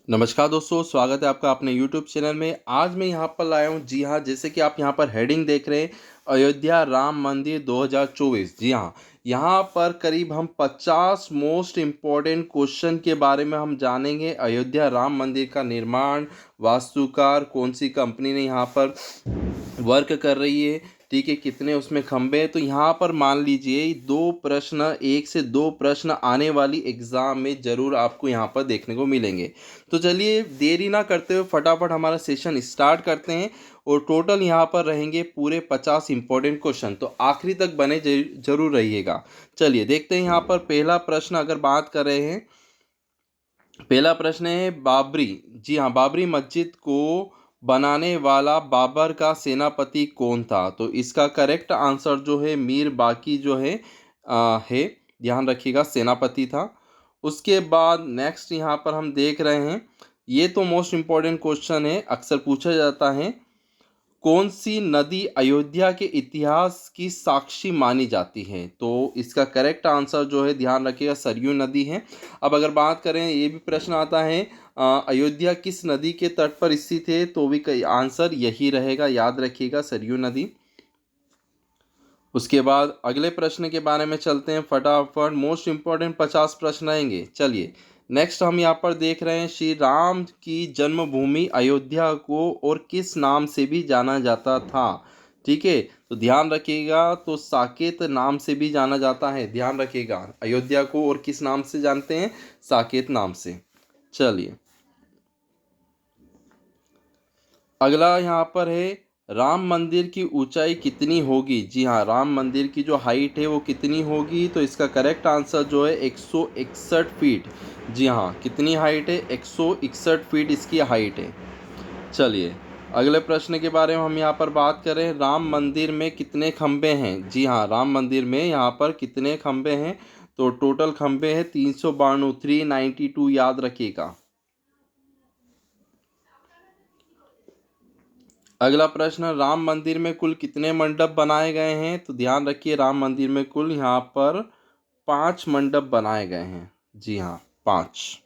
नमस्कार दोस्तों, स्वागत है आपका अपने YouTube चैनल में। आज मैं यहाँ पर लाया हूँ, जी हाँ, जैसे कि आप यहाँ पर हेडिंग देख रहे हैं, अयोध्या राम मंदिर 2024। जी हाँ, यहाँ पर करीब हम 50 मोस्ट इम्पॉर्टेंट क्वेश्चन के बारे में हम जानेंगे। अयोध्या राम मंदिर का निर्माण, वास्तुकार कौन सी कंपनी ने यहाँ पर वर्क कर रही है, ठीक है, कितने उसमें खंभे हैं। तो यहाँ पर मान लीजिए दो प्रश्न, एक से दो प्रश्न आने वाली एग्ज़ाम में ज़रूर आपको यहाँ पर देखने को मिलेंगे। तो चलिए देरी ना करते हुए फटाफट हमारा सेशन स्टार्ट करते हैं। और टोटल यहाँ पर रहेंगे पूरे 50 इंपॉर्टेंट क्वेश्चन, तो आखिरी तक बने जरूर रहिएगा। चलिए देखते हैं यहाँ पर पहला प्रश्न अगर बात कर रहे हैं। पहला प्रश्न है बाबरी, जी हाँ, बाबरी मस्जिद को बनाने वाला बाबर का सेनापति कौन था। तो इसका करेक्ट आंसर जो है मीर बाकी जो है, ध्यान रखिएगा, सेनापति था। उसके बाद नेक्स्ट यहाँ पर हम देख रहे हैं, ये तो मोस्ट इम्पॉर्टेंट क्वेश्चन है, अक्सर पूछा जाता है, कौन सी नदी अयोध्या के इतिहास की साक्षी मानी जाती है। तो इसका करेक्ट आंसर जो है, ध्यान रखिएगा, सरयू नदी है। अब अगर बात करें, ये भी प्रश्न आता है, अयोध्या किस नदी के तट पर स्थित है, तो भी आंसर यही रहेगा, याद रखिएगा, सरयू नदी। उसके बाद अगले प्रश्न के बारे में चलते हैं फटाफट। मोस्ट इम्पॉर्टेंट 50 प्रश्न रहेंगे। चलिए नेक्स्ट हम यहाँ पर देख रहे हैं, श्री राम की जन्मभूमि अयोध्या को और किस नाम से भी जाना जाता था। ठीक है, तो ध्यान रखिएगा, तो साकेत नाम से भी जाना जाता है। ध्यान रखिएगा, अयोध्या को और किस नाम से जानते हैं, साकेत नाम से। चलिए अगला यहाँ पर है, राम मंदिर की ऊंचाई कितनी होगी। जी हाँ, राम मंदिर की जो हाइट है वो कितनी होगी। तो इसका करेक्ट आंसर जो है 161 फीट। जी हाँ, कितनी हाइट है, 161 फीट इसकी हाइट है। चलिए अगले प्रश्न के बारे में हम यहाँ पर बात करें, राम मंदिर में कितने खंबे हैं। जी हाँ, राम मंदिर में यहाँ पर कितने खंबे हैं। तो टोटल खंबे हैं 392, 392, याद रखिएगा। अगला प्रश्न, राम मंदिर में कुल कितने मंडप बनाए गए हैं। तो ध्यान रखिए, राम मंदिर में कुल यहाँ पर 5 मंडप बनाए गए हैं। जी हाँ, 5।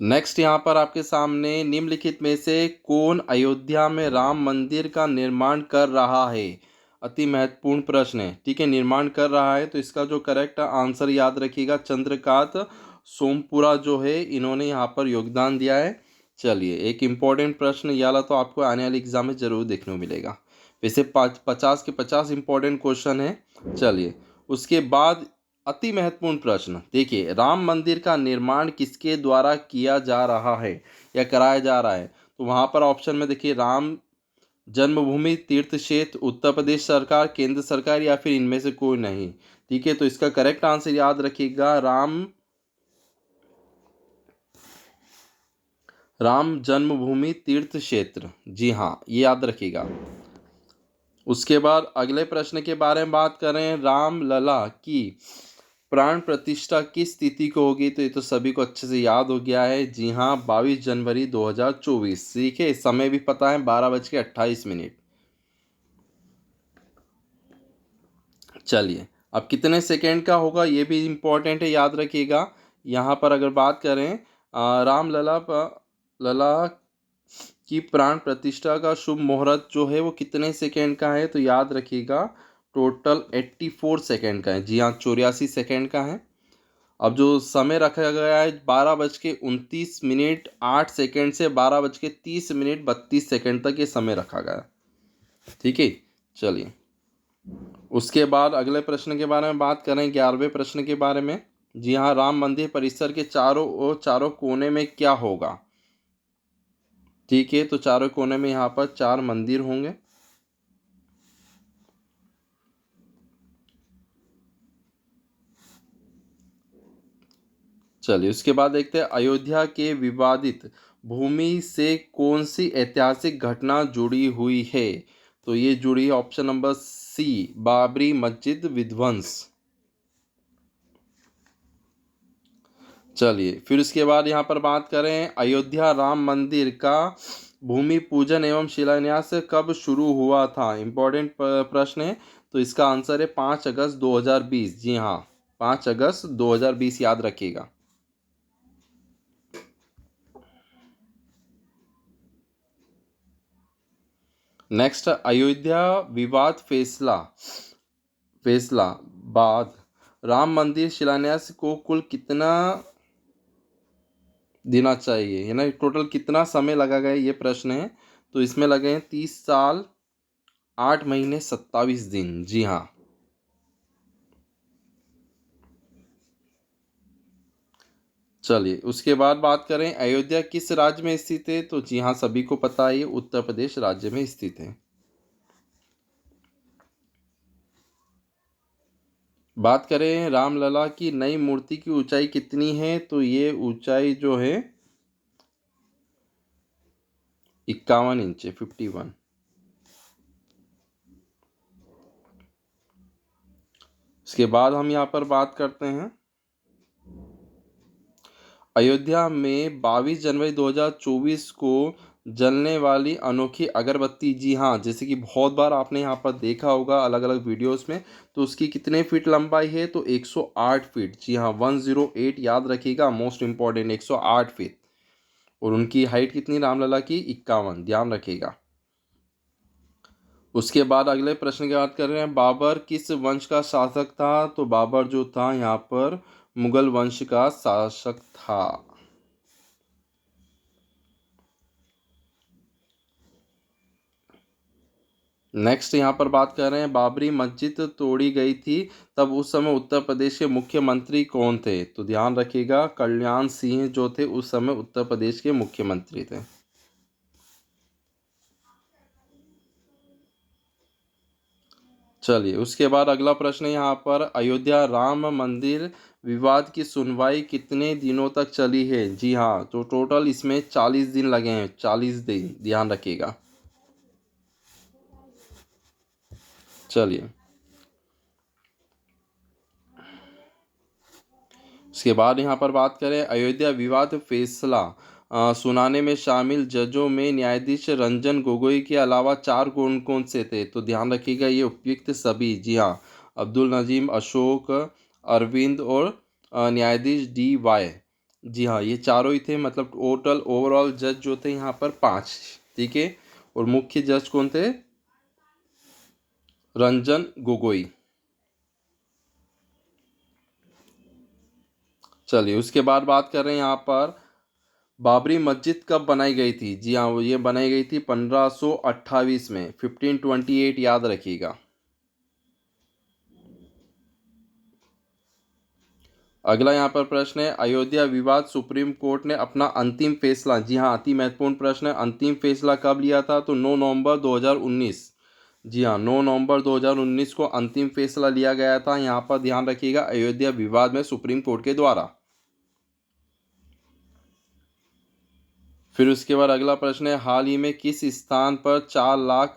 नेक्स्ट यहाँ पर आपके सामने, निम्नलिखित में से कौन अयोध्या में राम मंदिर का निर्माण कर रहा है। अति महत्वपूर्ण प्रश्न है, ठीक है, निर्माण कर रहा है। तो इसका जो करेक्ट आंसर याद रखिएगा, चंद्रकांत सोमपुरा जो है, इन्होंने यहाँ पर योगदान दिया है। चलिए एक इम्पॉर्टेंट प्रश्न, ये वाला तो आपको आने वाले एग्जाम में जरूर देखने को मिलेगा। वैसे 50 के 50 इम्पॉर्टेंट क्वेश्चन है। चलिए उसके बाद अति महत्वपूर्ण प्रश्न देखिए, राम मंदिर का निर्माण किसके द्वारा किया जा रहा है या कराया जा रहा है। तो वहाँ पर ऑप्शन में देखिए, राम जन्मभूमि तीर्थ क्षेत्र, उत्तर प्रदेश सरकार, केंद्र सरकार, या फिर इनमें से कोई नहीं। ठीक है, तो इसका करेक्ट आंसर याद रखिएगा, राम जन्मभूमि तीर्थ क्षेत्र। जी हाँ, ये याद रखिएगा। उसके बाद अगले प्रश्न के बारे में बात करें, रामलला की प्राण प्रतिष्ठा किस तिथि को होगी। तो ये तो सभी को अच्छे से याद हो गया है। जी हाँ, 22 जनवरी 2024। ठीक है, समय भी पता है, 12:28। चलिए अब कितने सेकेंड का होगा ये भी इम्पोर्टेंट है, याद रखिएगा। यहाँ पर अगर बात करें, लला की प्राण प्रतिष्ठा का शुभ मुहूर्त जो है वो कितने सेकेंड का है। तो याद रखिएगा, टोटल 84 सेकेंड का है। जी हाँ, 84 सेकेंड का है। अब जो समय रखा गया है, 12:29:08 से 12:30:32 तक ये समय रखा गया। ठीक है, चलिए उसके बाद अगले प्रश्न के बारे में बात करें, 11वें प्रश्न के बारे में। जी हाँ, राम मंदिर परिसर के चारों कोने में क्या होगा। ठीक है, तो चारों कोने में यहाँ पर 4 मंदिर होंगे। चलिए उसके बाद देखते हैं, अयोध्या के विवादित भूमि से कौन सी ऐतिहासिक घटना जुड़ी हुई है। तो ये जुड़ी है, ऑप्शन नंबर सी, बाबरी मस्जिद विध्वंस। चलिए फिर उसके बाद यहाँ पर बात करें, अयोध्या राम मंदिर का भूमि पूजन एवं शिलान्यास कब शुरू हुआ था। इम्पोर्टेंट प्रश्न है। तो इसका आंसर है 5 अगस्त 2020। जी हाँ, 5 अगस्त 2020 याद रखिएगा। नेक्स्ट, अयोध्या विवाद फैसला फैसला बाद राम मंदिर शिलान्यास को कुल कितना देना चाहिए, है ना, टोटल कितना समय लगा गया ये प्रश्न है। तो इसमें लगे हैं 30 साल 8 महीने 27 दिन। जी हाँ। चलिए उसके बाद बात करें अयोध्या किस राज्य में स्थित है। तो जी हाँ, सभी को पता है ये उत्तर प्रदेश राज्य में स्थित है। बात करें रामलला की नई मूर्ति की ऊंचाई कितनी है। तो ये ऊंचाई जो है 51 इंच है, 51। इसके बाद हम यहाँ पर बात करते हैं अयोध्या में 22 जनवरी 2024 को जलने वाली अनोखी अगरबत्ती। जी हाँ, जैसे कि बहुत बार आपने यहाँ पर देखा होगा अलग अलग वीडियोस में। तो उसकी कितने फीट लंबाई है। तो 108 फीट। जी हाँ, 108 याद रखिएगा, मोस्ट इम्पॉर्टेंट 108 फीट। और उनकी हाइट कितनी रामलला की, 51, ध्यान रखिएगा। उसके बाद अगले प्रश्न की बात कर रहे हैं बाबर किस वंश का शासक था। तो बाबर जो था यहाँ पर मुगल वंश का शासक था। नेक्स्ट यहाँ पर बात कर रहे हैं बाबरी मस्जिद तोड़ी गई थी तब उस समय उत्तर प्रदेश के मुख्यमंत्री कौन थे। तो ध्यान रखिएगा, कल्याण सिंह जो थे उस समय उत्तर प्रदेश के मुख्यमंत्री थे। चलिए उसके बाद अगला प्रश्न है यहाँ पर अयोध्या राम मंदिर विवाद की सुनवाई कितने दिनों तक चली है। जी हाँ, तो टोटल इसमें 40 दिन लगे हैं, 40 दिन, ध्यान रखिएगा। चलिए उसके बाद यहाँ पर बात करें अयोध्या विवाद फैसला सुनाने में शामिल जजों में न्यायाधीश रंजन गोगोई के अलावा 4 कौन कौन से थे। तो ध्यान रखिएगा ये उपयुक्त सभी। जी हाँ, अब्दुल नजीम, अशोक, अरविंद और न्यायाधीश DY। जी हाँ, ये चारों ही थे। मतलब टोटल ओवरऑल जज जो थे यहाँ पर 5। ठीक है। और मुख्य जज कौन थे, रंजन गोगोई। चलिए उसके बाद बात कर रहे हैं यहाँ पर बाबरी मस्जिद कब बनाई गई थी। जी हाँ, वो ये बनाई गई थी 1528 में, 1528 याद रखिएगा। अगला यहाँ पर प्रश्न है अयोध्या विवाद सुप्रीम कोर्ट ने अपना अंतिम फैसला। जी हाँ, अति महत्वपूर्ण प्रश्न है, अंतिम फैसला कब लिया था। तो 9 नवंबर 2019। जी हाँ, 9 नवंबर 2019 को अंतिम फैसला लिया गया था। यहाँ पर ध्यान रखिएगा अयोध्या विवाद में सुप्रीम कोर्ट के द्वारा। फिर उसके बाद अगला प्रश्न है हाल ही में किस स्थान पर 4 लाख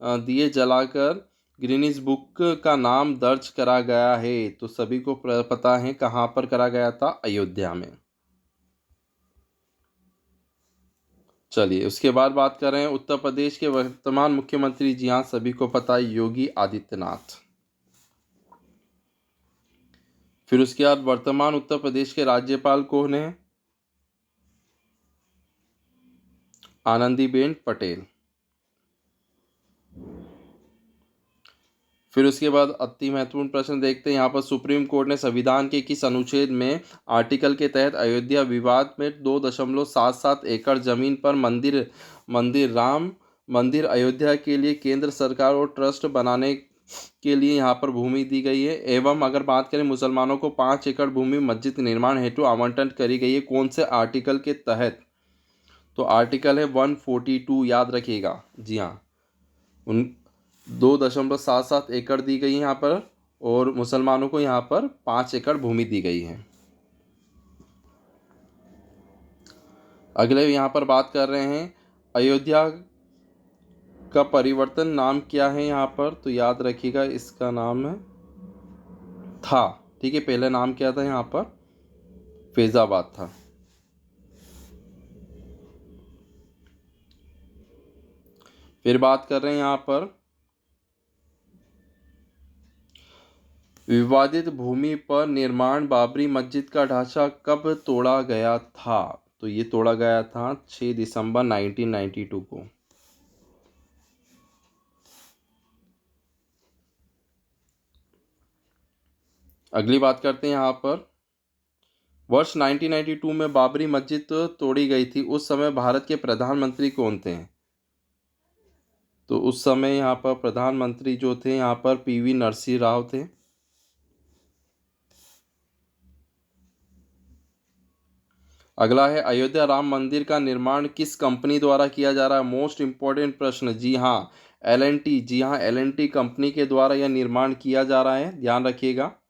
दिए जलाकर गिनीज बुक का नाम दर्ज करा गया है। तो सभी को पता है कहाँ पर करा गया था, अयोध्या में। चलिए उसके बाद बात कर रहे हैं उत्तर प्रदेश के वर्तमान मुख्यमंत्री। जी हाँ, सभी को पता है योगी आदित्यनाथ। फिर उसके बाद वर्तमान उत्तर प्रदेश के राज्यपाल कौन है, आनंदीबेन पटेल। फिर उसके बाद अति महत्वपूर्ण प्रश्न देखते हैं यहाँ पर सुप्रीम कोर्ट ने संविधान के किस अनुच्छेद में आर्टिकल के तहत अयोध्या विवाद में 2.77 एकड़ जमीन पर मंदिर राम मंदिर अयोध्या के लिए केंद्र सरकार और ट्रस्ट बनाने के लिए यहाँ पर भूमि दी गई है। एवं अगर बात करें मुसलमानों को 5 एकड़ भूमि मस्जिद निर्माण हेतु आवंटन करी गई है, कौन से आर्टिकल के तहत। तो आर्टिकल है 142, याद रखिएगा। जी हाँ, उन 2.77 एकड़ दी गई है यहाँ पर और मुसलमानों को यहाँ पर 5 एकड़ भूमि दी गई है। अगले यहाँ पर बात कर रहे हैं अयोध्या का परिवर्तन नाम क्या है यहाँ पर। तो याद रखिएगा इसका नाम था, ठीक है, पहले नाम क्या था यहाँ पर, फैजाबाद था। फिर बात कर रहे हैं यहाँ पर विवादित भूमि पर निर्माण बाबरी मस्जिद का ढांचा कब तोड़ा गया था? तो ये तोड़ा गया था 6 दिसंबर 1992 को। अगली बात करते हैं यहाँ पर। वर्ष 1992 में बाबरी मस्जिद तोड़ी गई थी, उस समय भारत के प्रधानमंत्री कौन थे? तो उस समय यहाँ पर प्रधानमंत्री जो थे यहाँ पर पीवी नरसिंह राव थे। अगला है, अयोध्या राम मंदिर का निर्माण किस कंपनी द्वारा किया जा रहा है? मोस्ट इंपॉर्टेंट प्रश्न। जी हाँ, एल&टी। जी हाँ, एल&टी कंपनी के द्वारा यह निर्माण किया जा रहा है, ध्यान रखिएगा।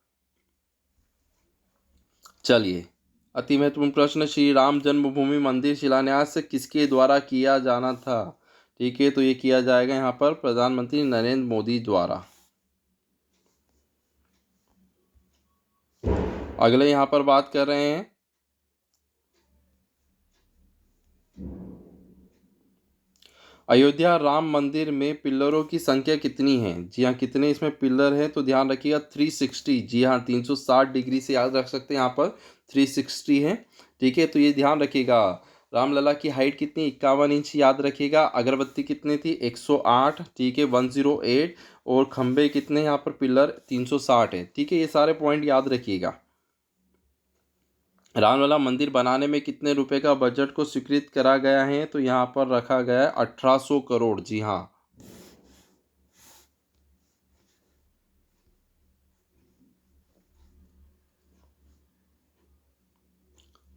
चलिए, अति महत्वपूर्ण प्रश्न, श्री राम जन्मभूमि मंदिर शिलान्यास किसके द्वारा किया जाना था? ठीक है, तो ये किया जाएगा यहाँ पर प्रधानमंत्री नरेंद्र मोदी द्वारा। अगले यहाँ पर बात कर रहे हैं, अयोध्या राम मंदिर में पिल्लरों की संख्या कितनी है? जी हाँ, कितने इसमें पिल्लर हैं? तो ध्यान रखिएगा 360। जी हाँ, 360 डिग्री से याद रख सकते हैं, यहाँ पर 360 है। ठीक है, तो ये ध्यान रखिएगा। रामलला की हाइट कितनी? 51 इंच, याद रखिएगा। अगरबत्ती कितनी थी? 108। ठीक है, 108। और खंबे कितने यहाँ पर? पिल्लर 360 है। ठीक है, ये सारे पॉइंट याद रखिएगा। रामलला मंदिर बनाने में कितने रुपए का बजट को स्वीकृत करा गया है? तो यहाँ पर रखा गया है 1800 करोड़। जी हाँ।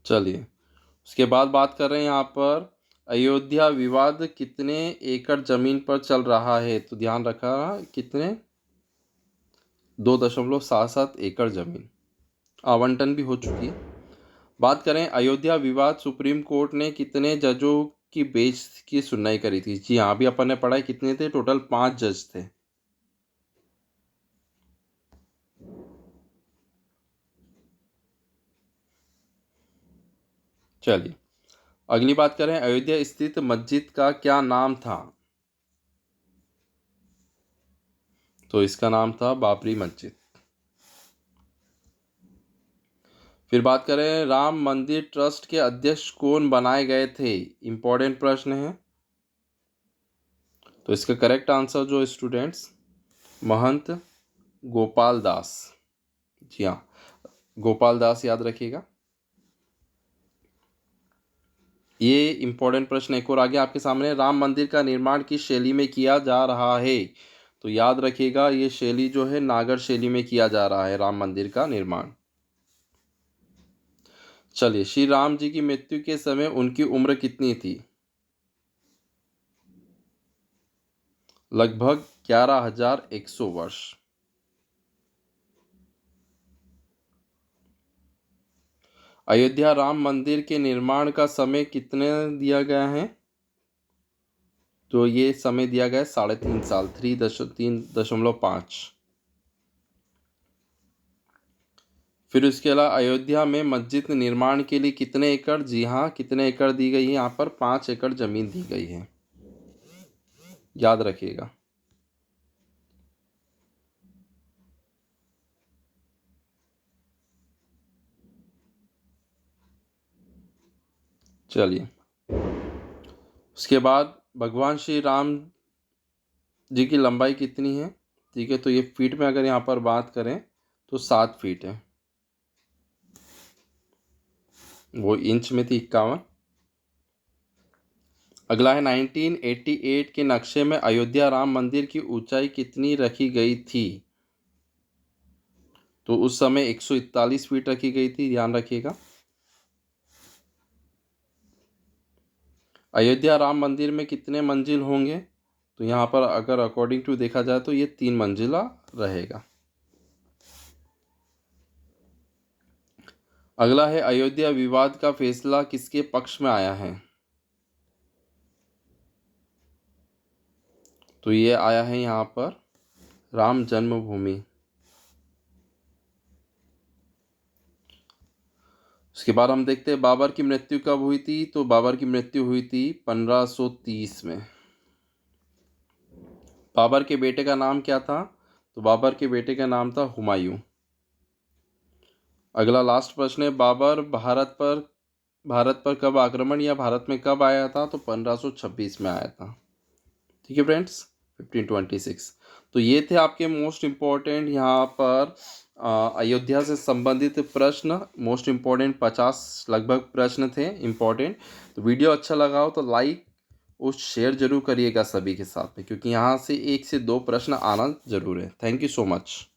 चलिए, उसके बाद बात कर रहे हैं यहाँ पर, अयोध्या विवाद कितने एकड़ जमीन पर चल रहा है? तो ध्यान रखा, कितने? 2.77 एकड़ जमीन आवंटन भी हो चुकी है। बात करें अयोध्या विवाद, सुप्रीम कोर्ट ने कितने जजों की बेंच की सुनवाई करी थी? जी हाँ, अभी अपन ने पढ़ा है, कितने थे? टोटल 5 जज थे। चलिए, अगली बात करें, अयोध्या स्थित मस्जिद का क्या नाम था? तो इसका नाम था बाबरी मस्जिद। फिर बात करें, राम मंदिर ट्रस्ट के अध्यक्ष कौन बनाए गए थे? इंपॉर्टेंट प्रश्न है। तो इसका करेक्ट आंसर जो स्टूडेंट्स, महंत गोपाल दास। जी हाँ, गोपाल दास, याद रखिएगा। ये इंपॉर्टेंट प्रश्न एक और आगे आपके सामने, राम मंदिर का निर्माण किस शैली में किया जा रहा है? तो याद रखिएगा, ये शैली जो है नागर शैली में किया जा रहा है राम मंदिर का निर्माण। चलिए, श्री राम जी की मृत्यु के समय उनकी उम्र कितनी थी? लगभग 11,100 वर्ष। अयोध्या राम मंदिर के निर्माण का समय कितने दिया गया है? तो ये समय दिया गया है 3.5 साल, 3.5। फिर उसके अलावा अयोध्या में मस्जिद निर्माण के लिए कितने एकड़? जी हाँ, कितने एकड़ दी गई है? यहाँ पर 5 एकड़ जमीन दी गई है, याद रखिएगा। चलिए, उसके बाद भगवान श्री राम जी की लंबाई कितनी है? ठीक है, तो ये फीट में अगर यहाँ पर बात करें तो 7 फीट है। वो इंच में थी 51। अगला है, 1988 के नक्शे में अयोध्या राम मंदिर की ऊंचाई कितनी रखी गई थी? तो उस समय 141 फीट रखी गई थी, ध्यान रखिएगा। अयोध्या राम मंदिर में कितने मंजिल होंगे? तो यहाँ पर अगर अकॉर्डिंग टू देखा जाए तो ये 3 मंजिला रहेगा। अगला है, अयोध्या विवाद का फैसला किसके पक्ष में आया है? तो ये आया है यहाँ पर राम जन्मभूमि। उसके बाद हम देखते हैं बाबर की मृत्यु कब हुई थी? तो बाबर की मृत्यु हुई थी 1530 में। बाबर के बेटे का नाम क्या था? तो बाबर के बेटे का नाम था हुमायूं। अगला लास्ट प्रश्न है, बाबर भारत पर कब आक्रमण या भारत में कब आया था? तो 1526 में आया था। ठीक है फ्रेंड्स, 1526। तो ये थे आपके मोस्ट इम्पोर्टेंट यहाँ पर अयोध्या से संबंधित प्रश्न। मोस्ट इम्पोर्टेंट 50 लगभग प्रश्न थे इम्पोर्टेंट। तो वीडियो अच्छा लगा हो तो लाइक और शेयर जरूर करिएगा सभी के साथ में, क्योंकि यहाँ से 1 से 2 प्रश्न आना जरूर है। Thank you so much.